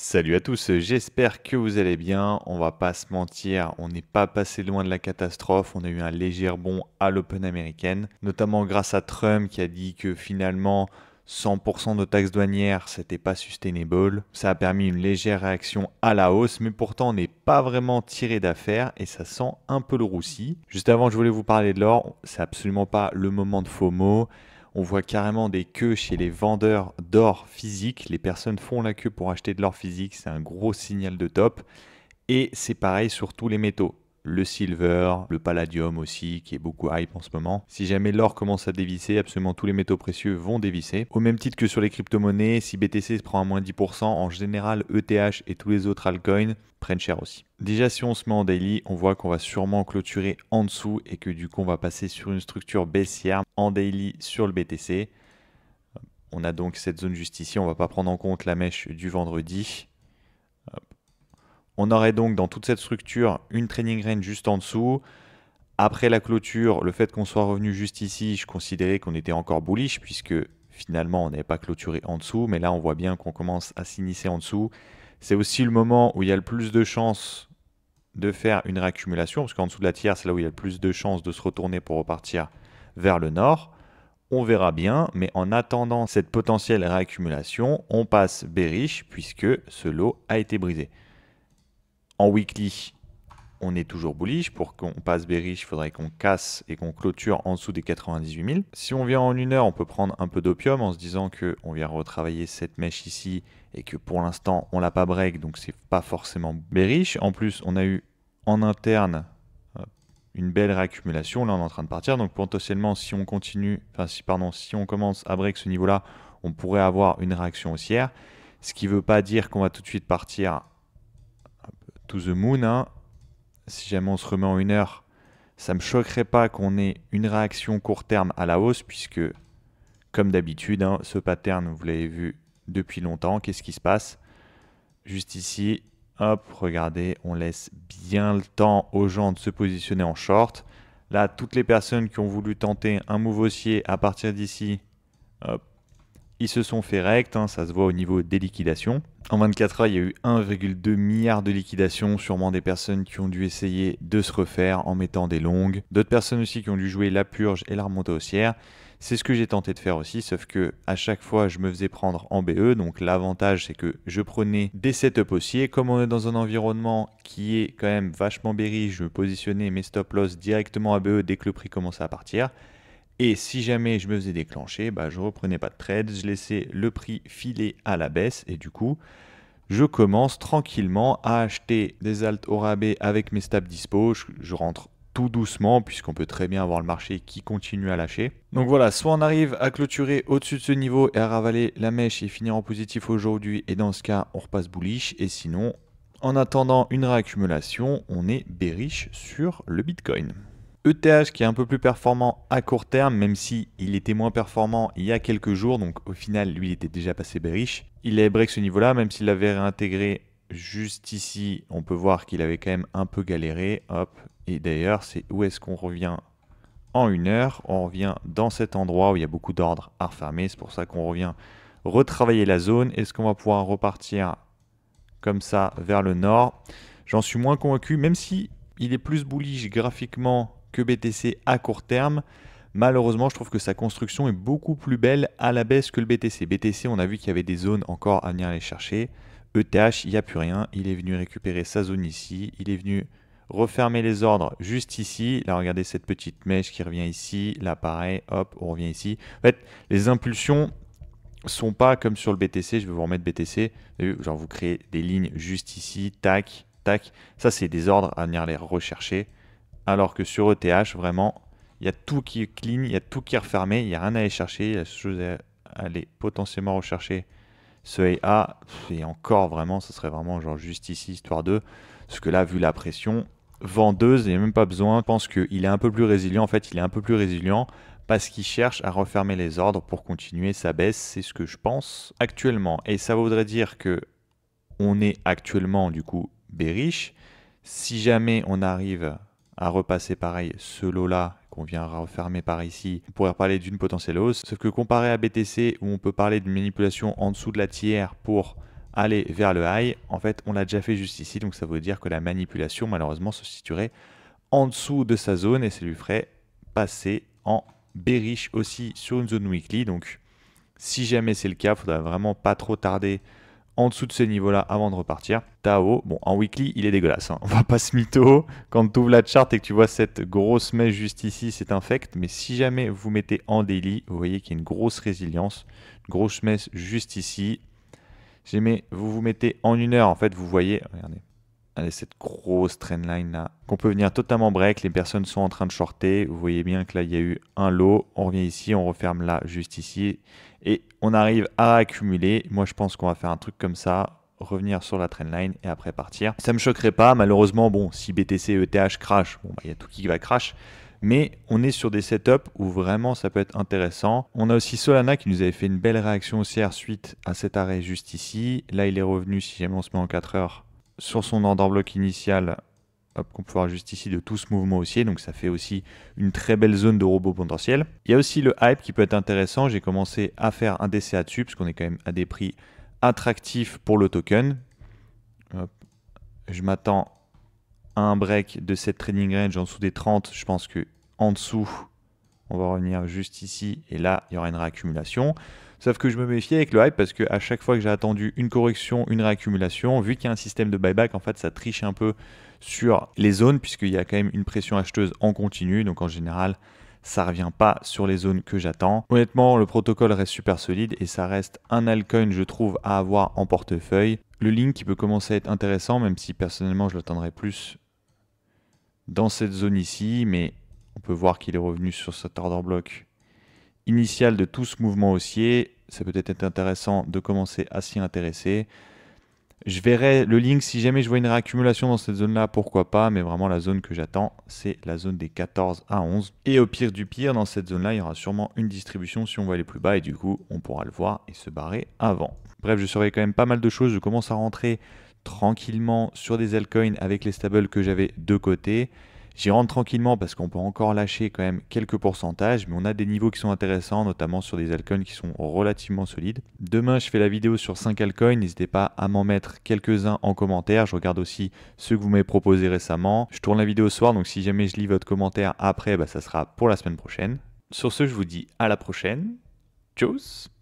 Salut à tous, j'espère que vous allez bien. On va pas se mentir, on n'est pas passé loin de la catastrophe. On a eu un léger rebond à l'Open américaine, notamment grâce à Trump qui a dit que finalement 100% de taxes douanières, c'était pas sustainable. Ça a permis une légère réaction à la hausse, mais pourtant on n'est pas vraiment tiré d'affaire et ça sent un peu le roussi. Juste avant, je voulais vous parler de l'or. C'est absolument pas le moment de FOMO. On voit carrément des queues chez les vendeurs d'or physique. Les personnes font la queue pour acheter de l'or physique. C'est un gros signal de top. Et c'est pareil sur tous les métaux. Le silver, le palladium aussi, qui est beaucoup hype en ce moment. Si jamais l'or commence à dévisser, absolument tous les métaux précieux vont dévisser. Au même titre que sur les crypto-monnaies, si BTC se prend à moins 10%, en général, ETH et tous les autres altcoins prennent cher aussi. Déjà, si on se met en daily, on voit qu'on va sûrement clôturer en dessous et que du coup, on va passer sur une structure baissière en daily sur le BTC. On a donc cette zone juste ici. On ne va pas prendre en compte la mèche du vendredi. On aurait donc dans toute cette structure une trading range juste en dessous. Après la clôture, le fait qu'on soit revenu juste ici, je considérais qu'on était encore bullish puisque finalement on n'avait pas clôturé en dessous. Mais là on voit bien qu'on commence à s'initier en dessous. C'est aussi le moment où il y a le plus de chances de faire une réaccumulation parce qu'en dessous de la tiers, c'est là où il y a le plus de chances de se retourner pour repartir vers le nord. On verra bien, mais en attendant cette potentielle réaccumulation, on passe bearish puisque ce lot a été brisé. En weekly, on est toujours bullish. Pour qu'on passe bearish, il faudrait qu'on casse et qu'on clôture en dessous des 98 000. Si on vient en une heure, on peut prendre un peu d'opium en se disant qu'on vient retravailler cette mèche ici et que pour l'instant, on ne l'a pas break, donc c'est pas forcément bearish. En plus, on a eu en interne une belle réaccumulation. Là, on est en train de partir. Donc potentiellement, si on continue, si on commence à break ce niveau-là, on pourrait avoir une réaction haussière. Ce qui ne veut pas dire qu'on va tout de suite partir to the moon, hein. Si jamais on se remet en une heure, ça ne me choquerait pas qu'on ait une réaction court terme à la hausse, puisque, comme d'habitude, hein, ce pattern, vous l'avez vu depuis longtemps. Qu'est-ce qui se passe? Juste ici, hop, regardez, on laisse bien le temps aux gens de se positionner en short. Là, toutes les personnes qui ont voulu tenter un move haussier à partir d'ici, hop, ils se sont fait rect, hein, ça se voit au niveau des liquidations. En 24 heures, il y a eu 1,2 milliard de liquidations, sûrement des personnes qui ont dû essayer de se refaire en mettant des longues. D'autres personnes aussi qui ont dû jouer la purge et la remontée haussière. C'est ce que j'ai tenté de faire aussi, sauf que à chaque fois, je me faisais prendre en BE. Donc l'avantage, c'est que je prenais des setups haussiers. Comme on est dans un environnement qui est quand même vachement bearish, je me positionnais mes stop loss directement à BE dès que le prix commençait à partir. Et si jamais je me faisais déclencher, je ne reprenais pas de trade, je laissais le prix filer à la baisse et du coup, je commence tranquillement à acheter des alts au rabais avec mes stops dispo. Je rentre tout doucement puisqu'on peut très bien avoir le marché qui continue à lâcher. Donc voilà, soit on arrive à clôturer au-dessus de ce niveau et à ravaler la mèche et finir en positif aujourd'hui et dans ce cas, on repasse bullish et sinon, en attendant une réaccumulation, on est bearish sur le Bitcoin. ETH qui est un peu plus performant à court terme, même si il était moins performant il y a quelques jours, donc au final lui il était déjà passé bearish. Il avait break ce niveau-là, même s'il l'avait réintégré juste ici, on peut voir qu'il avait quand même un peu galéré. Hop. Et d'ailleurs, c'est où est-ce qu'on revient en une heure? On revient dans cet endroit où il y a beaucoup d'ordres à refermer, c'est pour ça qu'on revient retravailler la zone. Est-ce qu'on va pouvoir repartir comme ça vers le nord? J'en suis moins convaincu, même si il est plus bullish graphiquement que BTC à court terme. Malheureusement, je trouve que sa construction est beaucoup plus belle à la baisse que le BTC. BTC, on a vu qu'il y avait des zones encore à venir aller chercher. ETH, il n'y a plus rien. Il est venu récupérer sa zone ici. Il est venu refermer les ordres juste ici. Là, regardez cette petite mèche qui revient ici. Là, pareil, hop, on revient ici. En fait, les impulsions sont pas comme sur le BTC. Je vais vous remettre BTC. Vous avez vu, genre, vous créez des lignes juste ici. Tac, tac. Ça, c'est des ordres à venir les rechercher. Alors que sur ETH, vraiment, il y a tout qui est clean, il y a tout qui est refermé, il n'y a rien à aller chercher. La chose à aller potentiellement rechercher ce AA, et encore vraiment, ce serait vraiment genre juste ici, histoire de. Parce que là, vu la pression, vendeuse, il n'y a même pas besoin. Je pense qu'il est un peu plus résilient. En fait, il est un peu plus résilient parce qu'il cherche à refermer les ordres pour continuer sa baisse. C'est ce que je pense actuellement. Et ça voudrait dire que on est actuellement, du coup, bearish. Si jamais on arrive à repasser pareil ce lot-là qu'on vient refermer par ici, on pourrait parler d'une potentielle hausse. Sauf que comparé à BTC, où on peut parler d'une manipulation en dessous de la tiers pour aller vers le high, en fait, on l'a déjà fait juste ici, donc ça veut dire que la manipulation, malheureusement, se situerait en dessous de sa zone et ça lui ferait passer en bearish aussi sur une zone weekly. Donc, si jamais c'est le cas, il faudra vraiment pas trop tarder en dessous de ce niveau-là avant de repartir. Tao, bon, en weekly, il est dégueulasse, hein. On va pas se mytho. Quand tu ouvres la chart et que tu vois cette grosse mèche juste ici, c'est infect. Mais si jamais vous mettez en daily, vous voyez qu'il y a une grosse résilience, une grosse mèche juste ici. Si jamais vous mettez en 1 heure, en fait, vous voyez, regardez cette grosse trendline là, qu'on peut venir totalement break. Les personnes sont en train de shorter. Vous voyez bien que là, il y a eu un low. On revient ici, on referme là, juste ici. Et on arrive à accumuler. Moi, je pense qu'on va faire un truc comme ça, revenir sur la trendline et après partir. Ça ne me choquerait pas. Malheureusement, bon, si BTC, ETH crash, bon, il y a tout qui va crash. Mais on est sur des setups où vraiment ça peut être intéressant. On a aussi Solana qui nous avait fait une belle réaction haussière suite à cet arrêt juste ici. Là, il est revenu, si jamais on se met en 4 heures, sur son order block initial, qu'on peut voir juste ici de tout ce mouvement haussier. Donc ça fait aussi une très belle zone de robot potentiel. Il y a aussi le hype qui peut être intéressant. J'ai commencé à faire un DCA dessus parce qu'on est quand même à des prix attractifs pour le token. Hop. Je m'attends à un break de cette trading range en dessous des 30. Je pense que en dessous, on va revenir juste ici et là, il y aura une réaccumulation. Sauf que je me méfie avec le hype parce qu'à chaque fois que j'ai attendu une correction, une réaccumulation, vu qu'il y a un système de buyback, en fait, ça triche un peu sur les zones puisqu'il y a quand même une pression acheteuse en continu. Donc en général, ça ne revient pas sur les zones que j'attends. Honnêtement, le protocole reste super solide et ça reste un altcoin, je trouve, à avoir en portefeuille. Le link qui peut commencer à être intéressant, même si personnellement, je l'attendrai plus dans cette zone ici, mais on peut voir qu'il est revenu sur cet order block initial de tout ce mouvement haussier. Ça peut être intéressant de commencer à s'y intéresser. Je verrai le link si jamais je vois une réaccumulation dans cette zone-là, pourquoi pas, mais vraiment la zone que j'attends, c'est la zone des 14 à 11. Et au pire du pire, dans cette zone-là, il y aura sûrement une distribution si on va aller plus bas et du coup, on pourra le voir et se barrer avant. Bref, je surveille quand même pas mal de choses. Je commence à rentrer tranquillement sur des altcoins avec les stables que j'avais de côté. J'y rentre tranquillement parce qu'on peut encore lâcher quand même quelques pourcentages, mais on a des niveaux qui sont intéressants, notamment sur des altcoins qui sont relativement solides. Demain, je fais la vidéo sur 5 altcoins, n'hésitez pas à m'en mettre quelques-uns en commentaire. Je regarde aussi ceux que vous m'avez proposés récemment. Je tourne la vidéo ce soir, donc si jamais je lis votre commentaire après, ça sera pour la semaine prochaine. Sur ce, je vous dis à la prochaine. Tchuss!